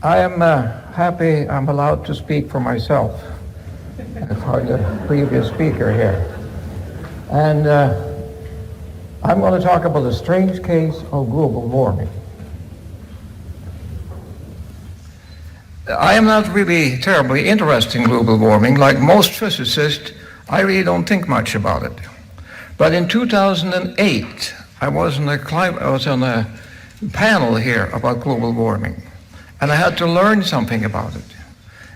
I am happy I'm allowed to speak for myself, for the previous speaker here. And I'm going to talk about a strange case of global warming. I am not really terribly interested in global warming. Like most physicists, I really don't think much about it. But in 2008, I was on a panel here about global warming, and I had to learn something about it.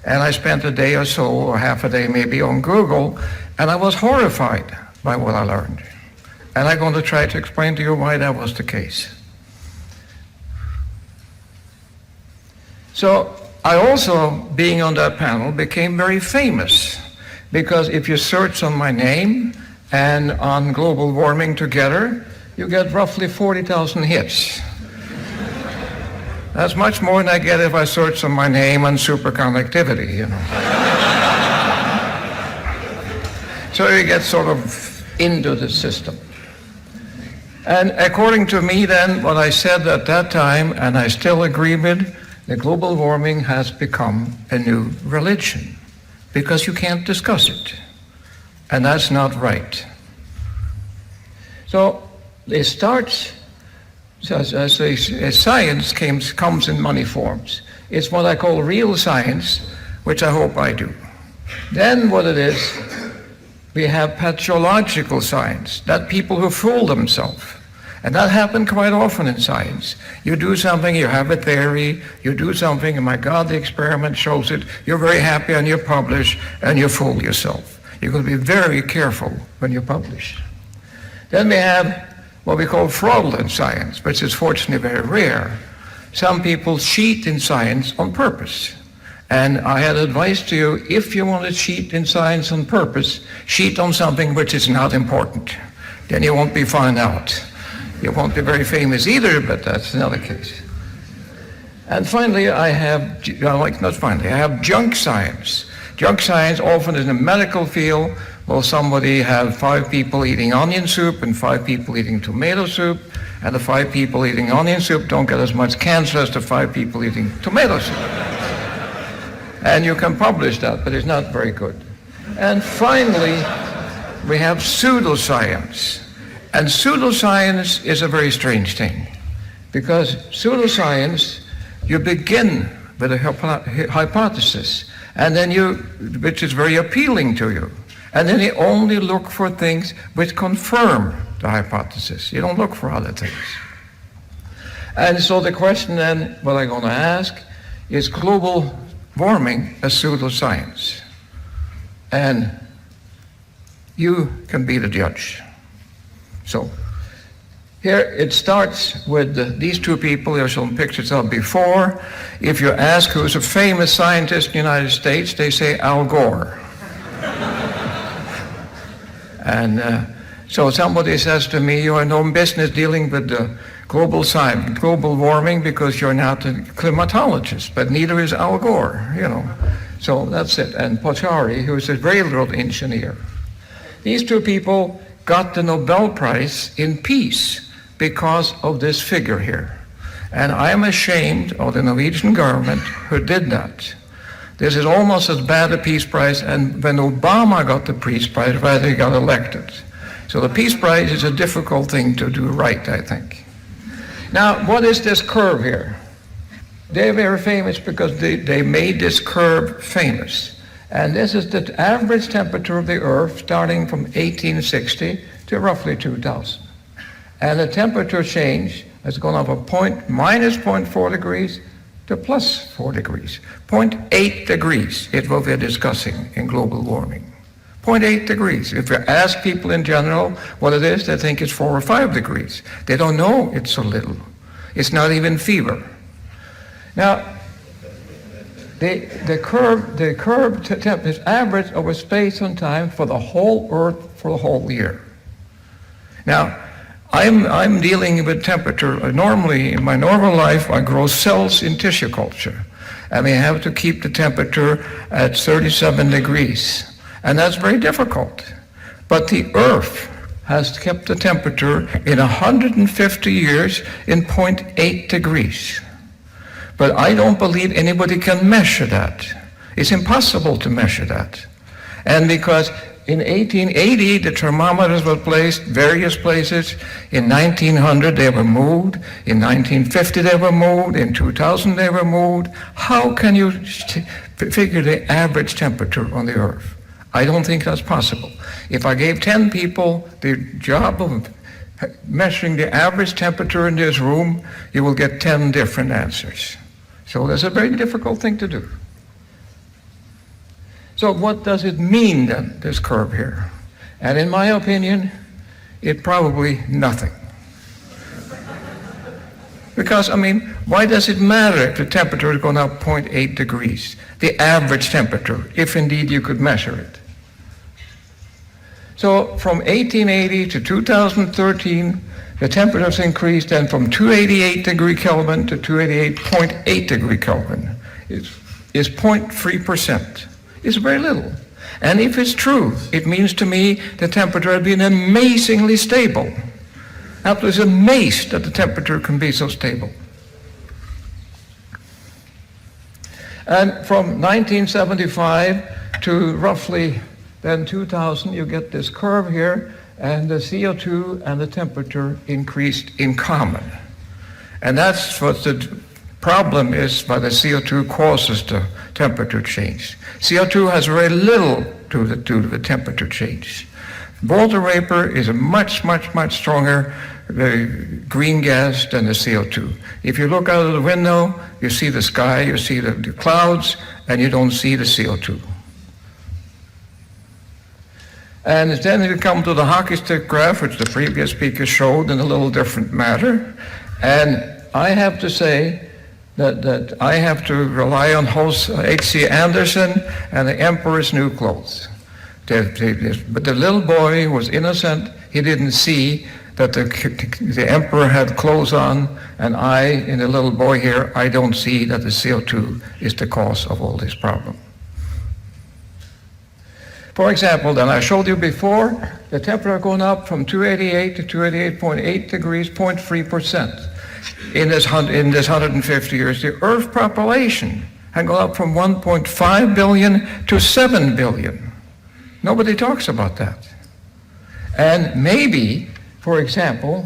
And I spent a day or so, or half a day maybe, on Google, and I was horrified by what I learned. And I'm going to try to explain to you why that was the case. So I also, being on that panel, became very famous, because if you search on my name and on global warming together, you get roughly 40,000 hits. That's much more than I get if I search on my name on superconductivity, you know. So you get sort of into the system. And according to me then, what I said at that time, and I still agree with, the global warming has become a new religion, because you can't discuss it. And that's not right. So it starts, as science comes in many forms. It's what I call real science, which I hope I do. Then what it is, we have pathological science, that people who fool themselves. And that happens quite often in science. You do something, you have a theory, you do something, and my God, the experiment shows it, you're very happy and you publish, and you fool yourself. You've got to be very careful when you publish. Then we have what we call fraudulent science, which is fortunately very rare. Some people cheat in science on purpose. And I had advice to you, if you want to cheat in science on purpose, cheat on something which is not important. Then you won't be found out. You won't be very famous either, but that's another case. And finally, I have junk science. Junk science often in the medical field. Will somebody have 5 people eating onion soup and 5 people eating tomato soup, and the 5 people eating onion soup don't get as much cancer as the 5 people eating tomato soup. And you can publish that, but it's not very good. And finally, we have pseudoscience. And pseudoscience is a very strange thing, because pseudoscience, you begin with a hypothesis, and then which is very appealing to you. And then you only look for things which confirm the hypothesis. You don't look for other things. And so the question then, what I'm going to ask, is global warming a pseudoscience? And you can be the judge. So here it starts with these 2 people. There's some pictures of before. If you ask who's a famous scientist in the United States, they say Al Gore. And so somebody says to me, you have no business dealing with global warming because you're not a climatologist, but neither is Al Gore, you know. So that's it. And Pochari, who's a railroad engineer. These 2 people got the Nobel Prize in Peace because of this figure here. And I am ashamed of the Norwegian government who did that. This is almost as bad a Peace Prize, and when Obama got the Peace Prize, rather he got elected. So the Peace Prize is a difficult thing to do right, I think. Now, what is this curve here? They're very famous because they made this curve famous. And this is the average temperature of the Earth starting from 1860 to roughly 2000. And the temperature change has gone up minus 0.4 degrees to plus 4 degrees. 0.8 degrees is what we're discussing in global warming. 0.8 degrees. If you ask people in general what it is, they think it's 4 or 5 degrees. They don't know it's so little. It's not even fever. Now, the curve is average over space and time for the whole Earth for the whole year. Now, I'm dealing with temperature. Normally, in my normal life, I grow cells in tissue culture. And we have to keep the temperature at 37 degrees. And that's very difficult. But the Earth has kept the temperature in 150 years in 0.8 degrees. But I don't believe anybody can measure that. It's impossible to measure that. And because in 1880, the thermometers were placed various places. In 1900, they were moved. In 1950, they were moved. In 2000, they were moved. How can you figure the average temperature on the Earth? I don't think that's possible. If I gave 10 people the job of measuring the average temperature in this room, you will get 10 different answers. So that's a very difficult thing to do. So what does it mean then, this curve here? And in my opinion, it probably nothing. Because, I mean, why does it matter if the temperature is going up 0.8 degrees? The average temperature, if indeed you could measure it. So from 1880 to 2013, the temperatures increased then from 288 degree Kelvin to 288.8 degree Kelvin. Is 0.3%. It's very little. And if it's true, it means to me the temperature has been amazingly stable. I was amazed that the temperature can be so stable. And from 1975 to roughly then 2000, you get this curve here, and the CO2 and the temperature increased in common. And that's what the problem is, why the CO2 causes the temperature change. CO2 has very little to do with the temperature change. Water vapor is a much stronger green gas than the CO2. If you look out of the window, you see the sky, you see the clouds, and you don't see the CO2. And then you come to the hockey stick graph, which the previous speaker showed in a little different matter. And I have to say that I have to rely on H.C. Andersen and the Emperor's New Clothes. But the little boy was innocent. He didn't see that the emperor had clothes on, and I, in the little boy here, I don't see that the CO2 is the cause of all this problem. For example, then I showed you before, the temperature going up from 288 to 288.8 degrees, 0.3%. In this 150 years, the Earth population had gone up from 1.5 billion to 7 billion. Nobody talks about that. And maybe, for example,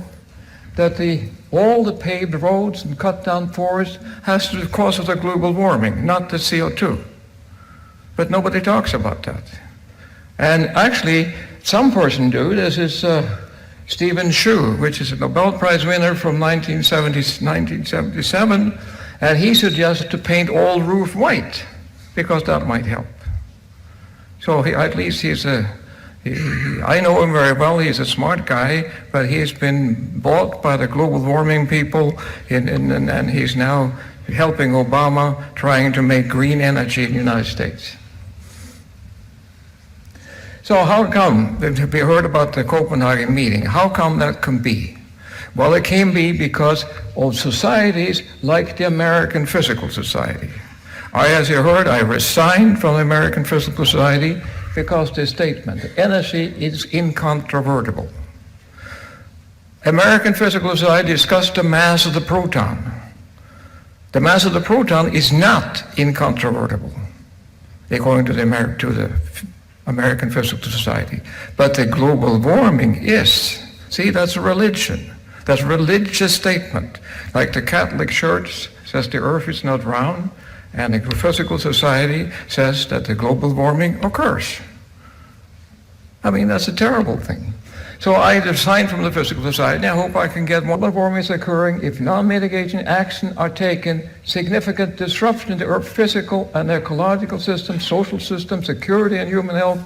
that all the paved roads and cut down forests has to be because of the global warming, not the CO2. But nobody talks about that. And actually, some person do. This is Stephen Shu, which is a Nobel Prize winner from 1977, and he suggested to paint all roof white because that might help. So at least I know him very well. He's a smart guy, but he's been bought by the global warming people, and he's now helping Obama trying to make green energy in the United States. So how come, we heard about the Copenhagen meeting, how come that can be? Well, it can be because of societies like the American Physical Society. As you heard, I resigned from the American Physical Society because the statement, energy is incontrovertible. American Physical Society discussed the mass of the proton. The mass of the proton is not incontrovertible, according to the American Physical Society. But the global warming is. See, that's a religion. That's a religious statement. Like the Catholic Church says the earth is not round, and the Physical Society says that the global warming occurs. I mean, that's a terrible thing. So I resigned from the Physical Society. I hope I can get more warming is occurring if non-mitigation action are taken, significant disruption in the Earth's physical and ecological system, social system, security, and human health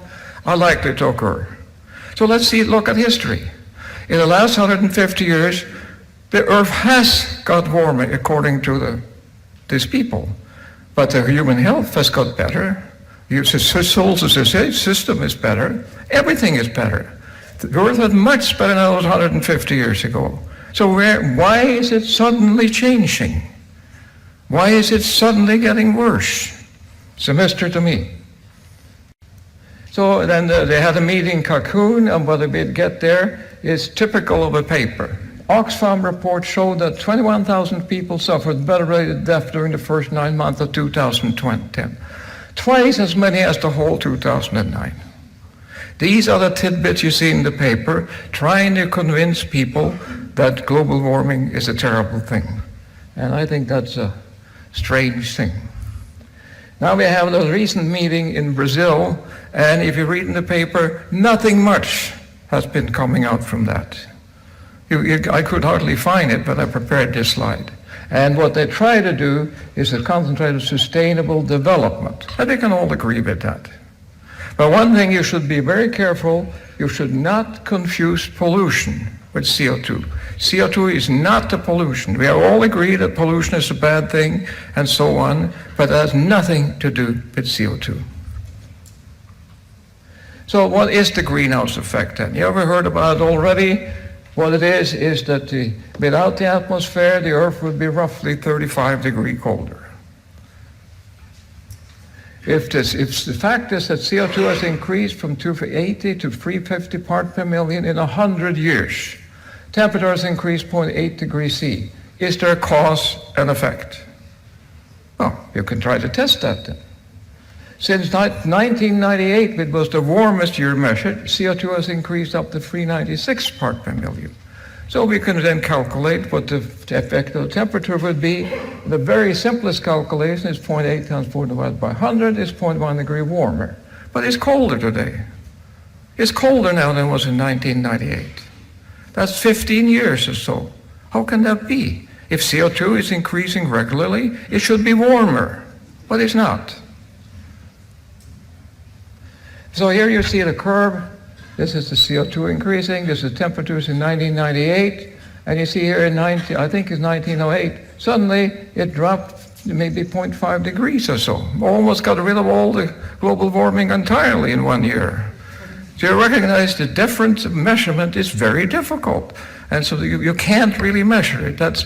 are likely to occur. So let's look at history. In the last 150 years, the Earth has got warmer according to these people, but the human health has got better. The social system is better. Everything is better. The Earth was much better than it was 150 years ago. So why is it suddenly changing? Why is it suddenly getting worse? It's a mystery to me. So then they had a meeting in Cancun, and what they did get there is typical of a paper. Oxfam report showed that 21,000 people suffered bedridden death during the first 9 months of 2010. Twice as many as the whole 2009. These are the tidbits you see in the paper trying to convince people that global warming is a terrible thing. And I think that's a strange thing. Now we have a recent meeting in Brazil, and if you read in the paper, nothing much has been coming out from that. I could hardly find it, but I prepared this slide. And what they try to do is to concentrate on sustainable development. And we can all agree with that. But one thing you should be very careful, you should not confuse pollution with CO2. CO2 is not the pollution. We are all agreed that pollution is a bad thing and so on, but that has nothing to do with CO2. So what is the greenhouse effect then? You ever heard about it already? What it is that without the atmosphere, the Earth would be roughly 35 degrees colder. If the fact is that CO2 has increased from 280 to 350 parts per million in 100 years, temperature has increased 0.8 degrees C. Is there a cause and effect? Well, you can try to test that then. Since 1998, which was the warmest year measured, CO2 has increased up to 396 parts per million. So we can then calculate what the effect of the temperature would be. The very simplest calculation is 0.8 times 4 divided by 100 is 0.1 degree warmer. But it's colder today. It's colder now than it was in 1998. That's 15 years or so. How can that be? If CO2 is increasing regularly, it should be warmer, but it's not. So here you see the curve. This is the CO2 increasing. This is temperatures in 1998. And you see here in 1908, suddenly it dropped maybe 0.5 degrees or so. Almost got rid of all the global warming entirely in 1 year. So you recognize the difference of measurement is very difficult. And so you can't really measure it. That's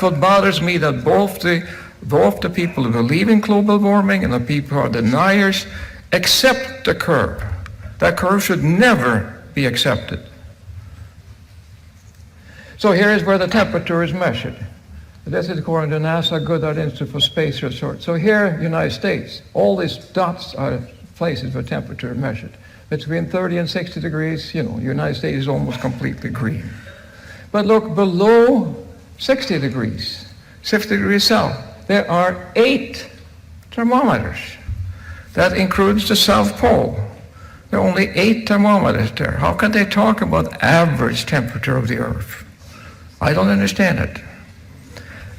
what bothers me, that both the people who believe in global warming and the people who are deniers accept the curve. That curve should never be accepted. So here is where the temperature is measured. This is according to NASA Goddard Institute for Space Research. So here, United States, all these dots are places where temperature is measured. Between 30 and 60 degrees, United States is almost completely green. But look, below 60 degrees, 60 degrees south, there are 8 thermometers. That includes the South Pole. There are only 8 thermometers there. How can they talk about average temperature of the Earth? I don't understand it.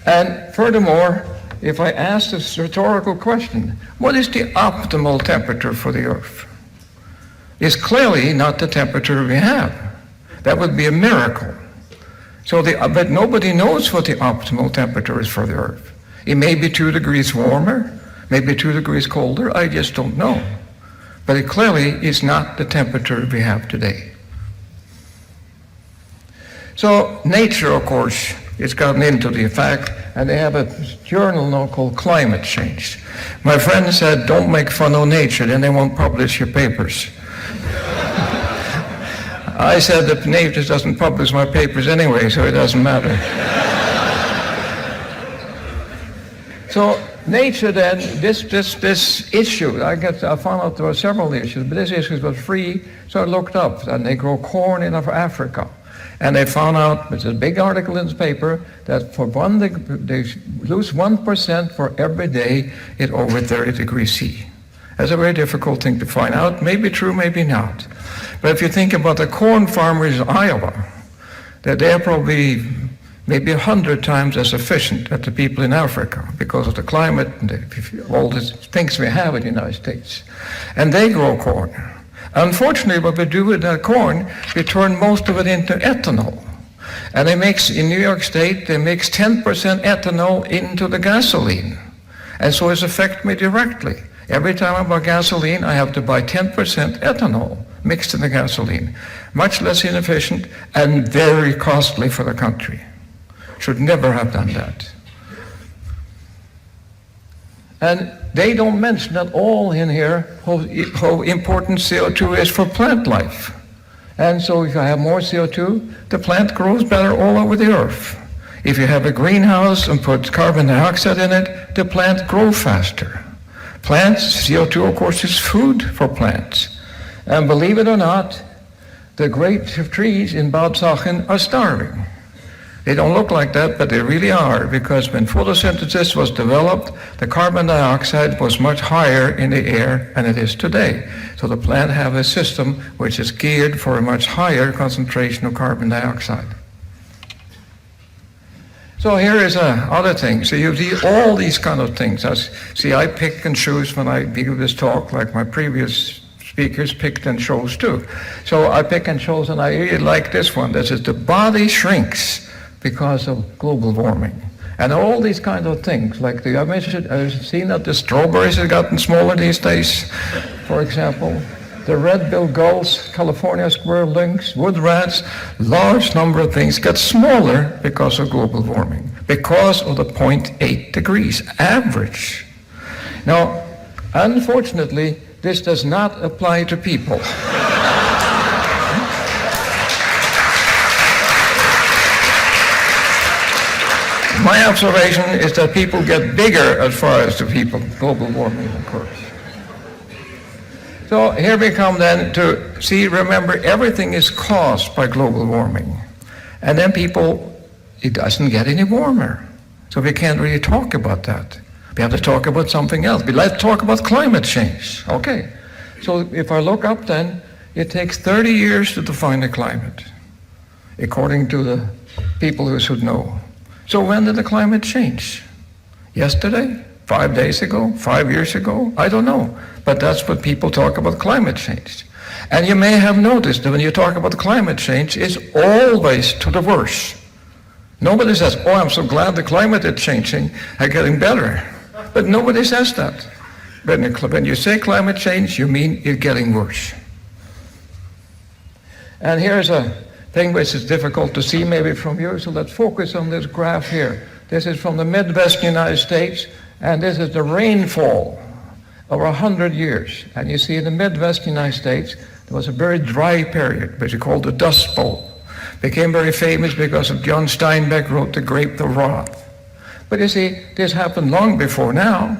And furthermore, if I ask this rhetorical question, what is the optimal temperature for the Earth? It's clearly not the temperature we have. That would be a miracle. But nobody knows what the optimal temperature is for the Earth. It may be 2 degrees warmer, maybe 2 degrees colder, I just don't know. But it clearly is not the temperature we have today. So nature, of course, has gotten into the fact, and they have a journal now called Climate Change. My friend said, don't make fun of nature, then they won't publish your papers. I said that nature doesn't publish my papers anyway, so it doesn't matter. So nature then, this issue, I found out there were several issues, but this issue was free, so I looked up, and they grow corn in Africa. And they found out, it's a big article in the paper, that they lose 1% for every day at over 30 degrees C. That's a very difficult thing to find out, maybe true, maybe not. But if you think about the corn farmers in Iowa, that they're probably maybe 100 times as efficient as the people in Africa because of the climate and all the things we have in the United States. And they grow corn. Unfortunately, what we do with that corn, we turn most of it into ethanol. And in New York State, they mix 10% ethanol into the gasoline. And so it's affected me directly. Every time I buy gasoline, I have to buy 10% ethanol mixed in the gasoline. Much less inefficient and very costly for the country. Should never have done that. And they don't mention at all in here how important CO2 is for plant life. And so if you have more CO2, the plant grows better all over the earth. If you have a greenhouse and put carbon dioxide in it, the plant grows faster. Plants, CO2 of course is food for plants. And believe it or not, the great trees in Bad Sachen are starving. They don't look like that, but they really are, because when photosynthesis was developed, the carbon dioxide was much higher in the air than it is today. So the plant have a system which is geared for a much higher concentration of carbon dioxide. So here is other thing. So you see all these kind of things. I pick and choose when I give this talk, like my previous speakers picked and chose too. So I pick and chose, and I really like this one. This is the body shrinks because of global warming. And all these kind of things, like I've seen that the strawberries have gotten smaller these days, for example. The red-billed gulls, California squirrel lynx, wood rats, large number of things get smaller because of global warming, because of the 0.8 degrees average. Now, unfortunately, this does not apply to people. My observation is that people get bigger as far as the global warming occurs. So here we come then to see, remember, everything is caused by global warming. And then it doesn't get any warmer. So we can't really talk about that. We have to talk about something else. Let's talk about climate change. Okay. So if I look up then, it takes 30 years to define the climate, according to the people who should know. So when did the climate change? Yesterday? 5 days ago? 5 years ago? I don't know. But that's what people talk about climate change. And you may have noticed that when you talk about climate change, it's always to the worse. Nobody says, oh, I'm so glad the climate is changing and getting better. But nobody says that. When you say climate change, you mean it's getting worse. And here's a thing which is difficult to see maybe from you, so let's focus on this graph here. This is from the Midwest United States, and this is the rainfall over 100 years. And you see in the Midwest United States, there was a very dry period, which is called the Dust Bowl. Became very famous because of John Steinbeck wrote The Grape of Wrath. But you see, this happened long before now,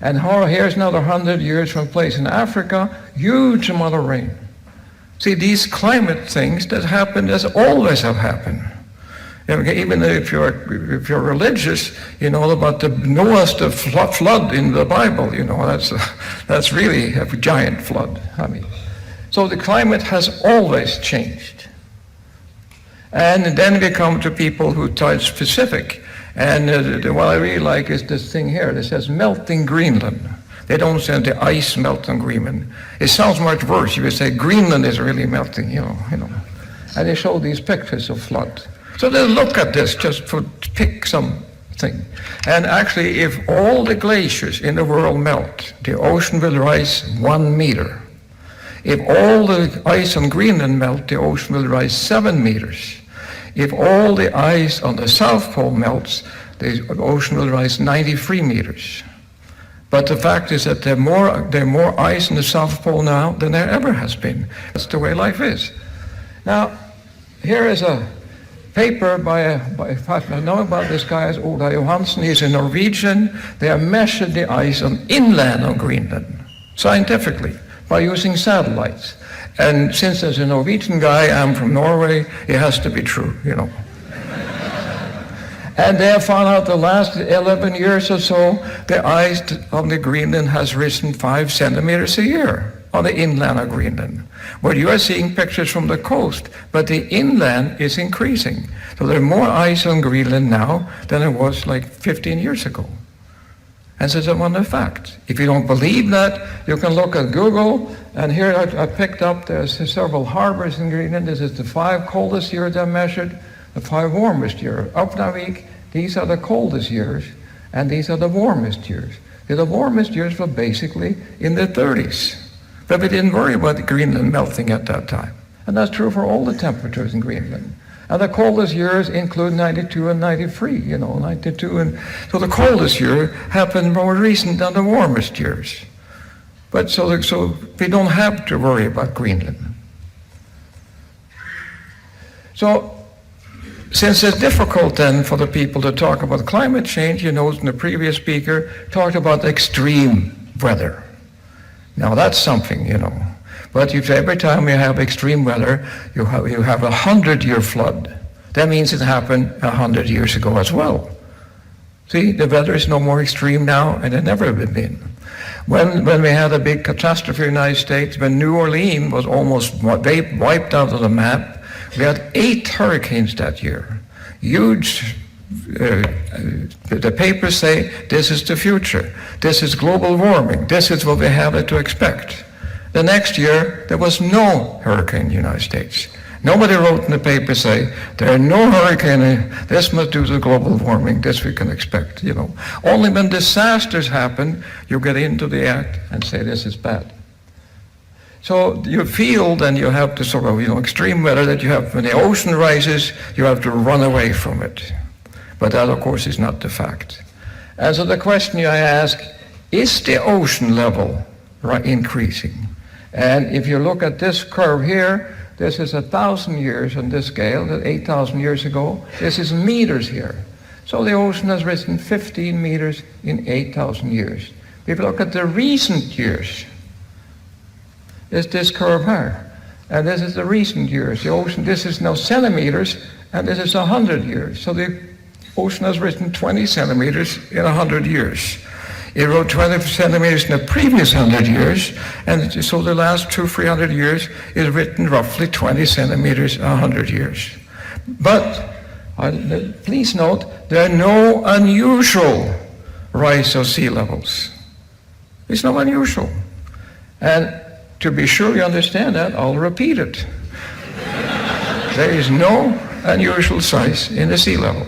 and here's another 100 years from a place in Africa, huge amount of rain. See, these climate things that happen, as always have happened. Even if you're religious, you know about the Noah's the flood in the Bible. You know that's really a giant flood. So the climate has always changed. And then we come to people who touch specific. And what I really like is this thing here that says melting Greenland. They don't say the ice melt on Greenland. It sounds much worse. You would say Greenland is really melting, you know. And they show these pictures of flood. So they look at this just to pick something. And actually, if all the glaciers in the world melt, the ocean will rise 1 meter. If all the ice on Greenland melt, the ocean will rise 7 meters. If all the ice on the South Pole melts, the ocean will rise 93 meters. But the fact is that there's more ice in the South Pole now than there ever has been. That's the way life is. Now, here is a paper I know about this guy as Ola Johansen. He's a Norwegian. They have measured the ice inland on Greenland, scientifically, by using satellites. And since there's a Norwegian guy, I'm from Norway, it has to be true, you know. And they have found out the last 11 years or so, the ice on the Greenland has risen 5 centimeters a year on the inland of Greenland. Where you are seeing pictures from the coast, but the inland is increasing. So there's more ice on Greenland now than there was like 15 years ago. And so it's a fact. If you don't believe that, you can look at Google, and here I picked up, there's several harbors in Greenland. This is the 5 coldest years I measured, the 5 warmest years. Upnavik, these are the coldest years, and these are the warmest years. The warmest years were basically in the 30s. But we didn't worry about Greenland melting at that time. And that's true for all the temperatures in Greenland. And the coldest years include 92 and 93, 92. And so the coldest year happened more recent than the warmest years. But so we don't have to worry about Greenland. So, since it's difficult then for the people to talk about climate change, you know, the previous speaker talked about extreme weather. Now that's something, you know. But every time you have extreme weather, you have 100-year flood. That means it happened 100 years ago as well. See, the weather is no more extreme now, and it never been. When we had a big catastrophe in the United States, when New Orleans was almost wiped out of the map, we had 8 hurricanes that year. Huge. The papers say this is the future. This is global warming. This is what we have to expect. The next year, there was no hurricane in the United States. Nobody wrote in the paper say, there are no hurricane, this must do to global warming, this we can expect, you know. Only when disasters happen, you get into the act and say this is bad. So you feel then you have to sort of, you know, extreme weather that you have, when the ocean rises, you have to run away from it. But that, of course, is not the fact. And so the question I ask, is the ocean level increasing? And if you look at this curve here, this is 1,000 years on this scale, 8,000 years ago. This is meters here. So the ocean has risen 15 meters in 8,000 years. If you look at the recent years, is this curve here. And this is the recent years. The ocean, this is now centimeters, and this is 100 years. So the ocean has risen 20 centimeters in 100 years. It rose 20 centimeters in the previous 100 years, and so the last 200-300 years is written roughly 20 centimeters 100 years. But please note, there are no unusual rise of sea levels. It's not unusual. And to be sure you understand that, I'll repeat it. There is no unusual size in the sea level.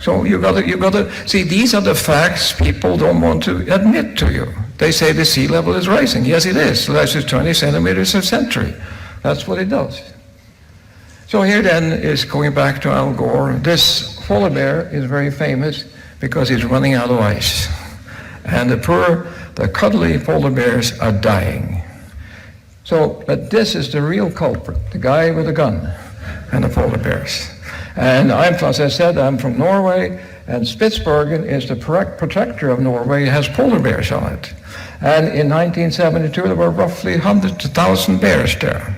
So you got to see, these are the facts people don't want to admit to you. They say the sea level is rising. Yes, it is. It rises 20 centimeters a century. That's what it does. So here then is going back to Al Gore. This polar bear is very famous because he's running out of ice. And the cuddly polar bears are dying. So, but this is the real culprit, the guy with a gun and the polar bears. And as I said, I'm from Norway, and Spitsbergen is the protector of Norway. It has polar bears on it. And in 1972, there were roughly 100,000 bears there.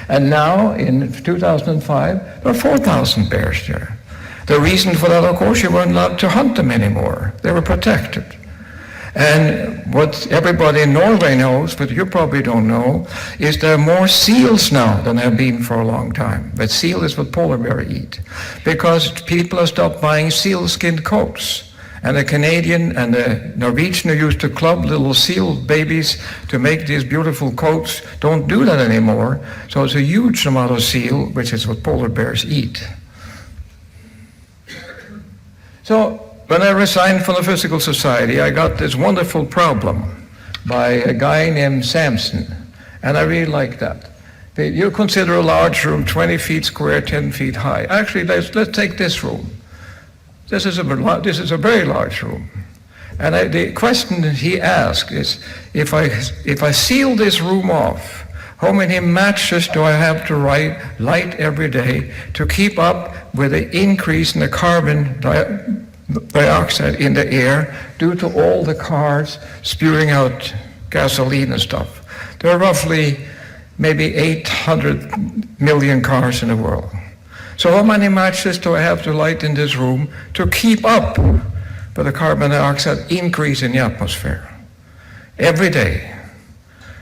And now, in 2005, there are 4,000 bears there. The reason for that, of course, you weren't allowed to hunt them anymore. They were protected. And what everybody in Norway knows, but you probably don't know, is there are more seals now than there have been for a long time. But seal is what polar bears eat. Because people have stopped buying seal-skinned coats. And the Canadian and the Norwegian who used to club little seal babies to make these beautiful coats don't do that anymore. So it's a huge amount of seal, which is what polar bears eat. So when I resigned from the Physical Society, I got this wonderful problem by a guy named Sampson, and I really like that. You consider a large room 20 feet square, 10 feet high. Actually, let's take this room. This is a very large room. And the question he asked is, if I seal this room off, how many matches do I have to light every day to keep up with the increase in the carbon dioxide in the air due to all the cars spewing out gasoline and stuff? There are roughly maybe 800 million cars in the world. So how many matches do I have to light in this room to keep up with the carbon dioxide increase in the atmosphere every day?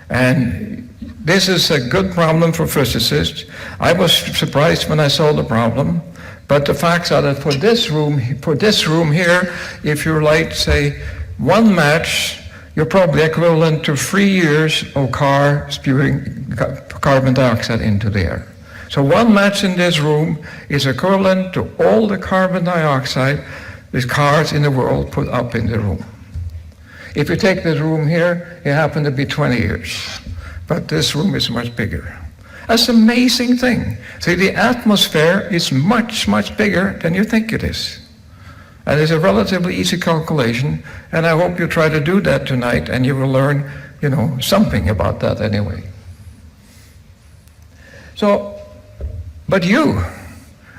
And this is a good problem for physicists. I was surprised when I saw the problem. But the facts are that for this room here, if you light, say, one match, you're probably equivalent to 3 years of car spewing carbon dioxide into the air. So one match in this room is equivalent to all the carbon dioxide these cars in the world put up in the room. If you take this room here, it happened to be 20 years. But this room is much bigger. That's an amazing thing. See, the atmosphere is much, much bigger than you think it is. And it's a relatively easy calculation, and I hope you try to do that tonight, and you will learn, something about that anyway. So, but you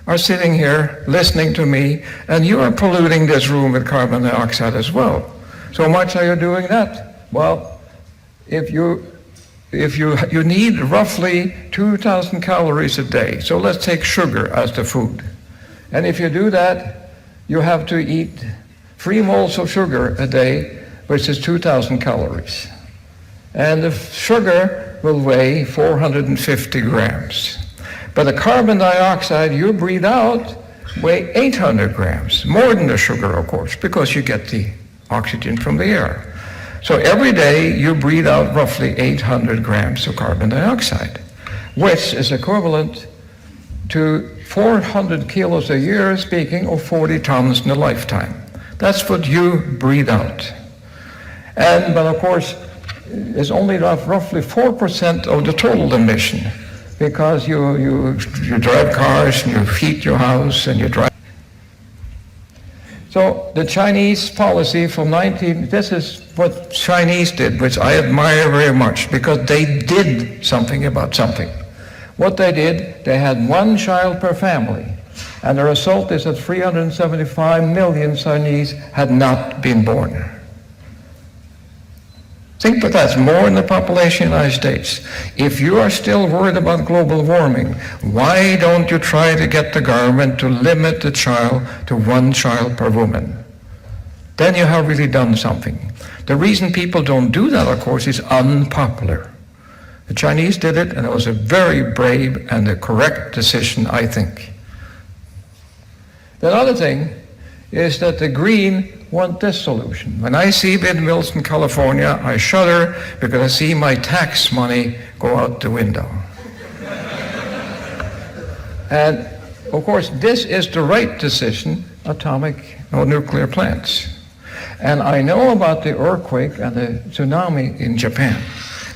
are sitting here listening to me, and you are polluting this room with carbon dioxide as well. So much are you doing that? Well, if you need roughly 2,000 calories a day. So let's take sugar as the food. And if you do that, you have to eat 3 moles of sugar a day, which is 2,000 calories. And the sugar will weigh 450 grams. But the carbon dioxide you breathe out weigh 800 grams, more than the sugar, of course, because you get the oxygen from the air. So every day you breathe out roughly 800 grams of carbon dioxide, which is equivalent to 400 kilos a year, speaking of 40 tons in a lifetime. That's what you breathe out. But of course, it's only roughly 4% of the total emission, because you drive cars and you heat your house and you drive. So the Chinese policy from this is what Chinese did, which I admire very much, because they did something about something. What they did, they had 1 child per family, and the result is that 375 million Chinese had not been born. Think that that's more in the population of the United States. If you are still worried about global warming, why don't you try to get the government to limit the child to 1 child per woman? Then you have really done something. The reason people don't do that, of course, is unpopular. The Chinese did it, and it was a very brave and a correct decision, I think. The other thing is that the green want this solution. When I see windmills in California, I shudder because I see my tax money go out the window. And of course, this is the right decision, atomic or nuclear plants. And I know about the earthquake and the tsunami in Japan.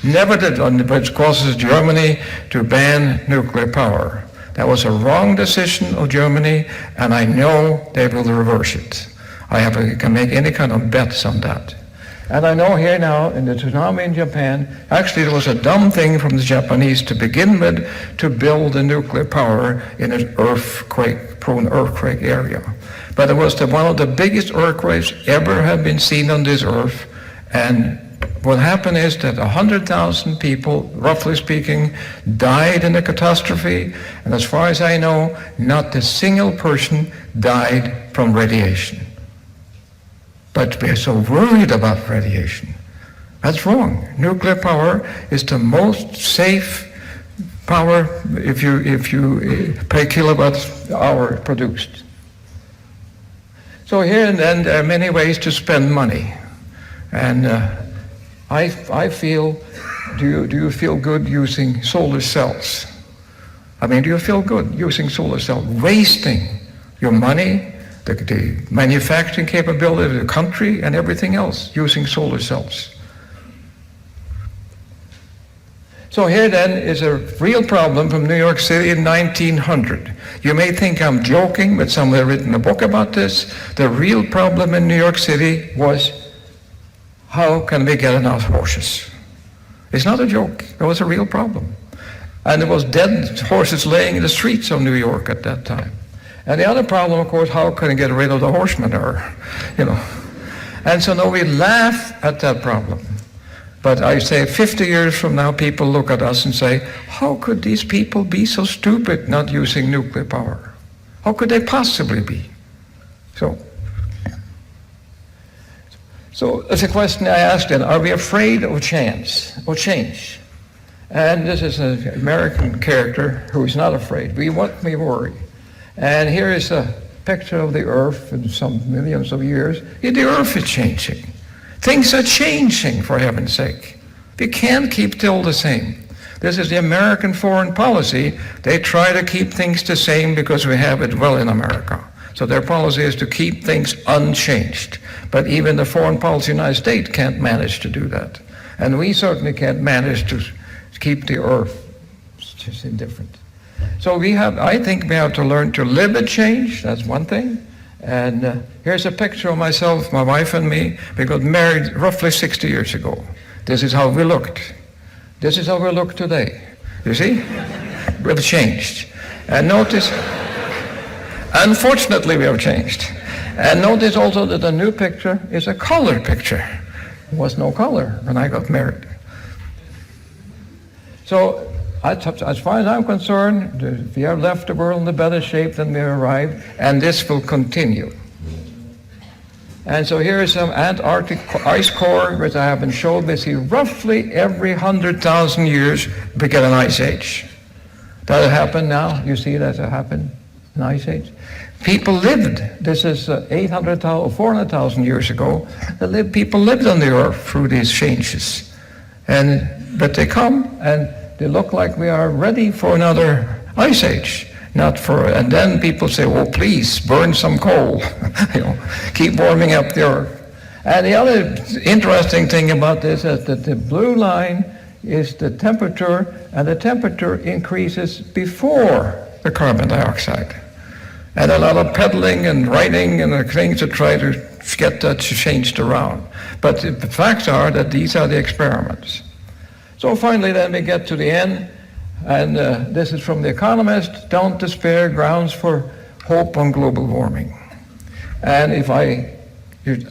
Never did, which causes Germany to ban nuclear power. That was a wrong decision of Germany, and I know they will reverse it. I can make any kind of bets on that. And I know here now in the tsunami in Japan, actually it was a dumb thing from the Japanese to begin with to build a nuclear power in an prone earthquake area. But it was one of the biggest earthquakes ever have been seen on this earth. And what happened is that 100,000 people, roughly speaking, died in the catastrophe. And as far as I know, not a single person died from radiation. But we're so worried about radiation. That's wrong. Nuclear power is the most safe power if you per kilowatt hour produced. So here and then there are many ways to spend money. And I feel, do you feel good using solar cells? I mean, do you feel good using solar cells? Wasting your money, the manufacturing capability of the country and everything else using solar cells. So here then is a real problem from New York City in 1900. You may think I'm joking, but someone had written a book about this. The real problem in New York City was, how can we get enough horses? It's not a joke. It was a real problem. And there was dead horses laying in the streets of New York at that time. And the other problem, of course, how can I get rid of the horse manure? And so now we laugh at that problem. But I say 50 years from now, people look at us and say, how could these people be so stupid not using nuclear power? How could they possibly be? So it's a question I asked then, are we afraid of change? And this is an American character who is not afraid. We worry. And here is a picture of the earth in some millions of years. The earth is changing. Things are changing, for heaven's sake. We can't keep still the same. This is the American foreign policy. They try to keep things the same because we have it well in America. So their policy is to keep things unchanged. But even the foreign policy of the United States can't manage to do that. And we certainly can't manage to keep the earth just indifferent. So I think we have to learn to live with change. That's one thing. And here's a picture of myself, my wife and me. We got married roughly 60 years ago. This is how we looked. This is how we look today. You see? We've changed. And notice Unfortunately, we have changed. And notice also that the new picture is a color picture. There was no color when I got married. So, as far as I'm concerned, we have left the world in a better shape than we arrived, and this will continue. And so here is some Antarctic ice core, which I have been showed. We see roughly every 100,000 years we get an ice age. Does it happen now? You see that it happened, an ice age? People lived. This is 800,000 or 400,000 years ago. People lived on the earth through these changes. But they come and they look like we are ready for another ice age. And then people say, oh, please, burn some coal. Keep warming up the earth. And the other interesting thing about this is that the blue line is the temperature, and the temperature increases before the carbon dioxide. And a lot of peddling and writing and things to try to get that changed around. But the facts are that these are the experiments. So finally, then we get to the end. And this is from The Economist. Don't despair, grounds for hope on global warming. And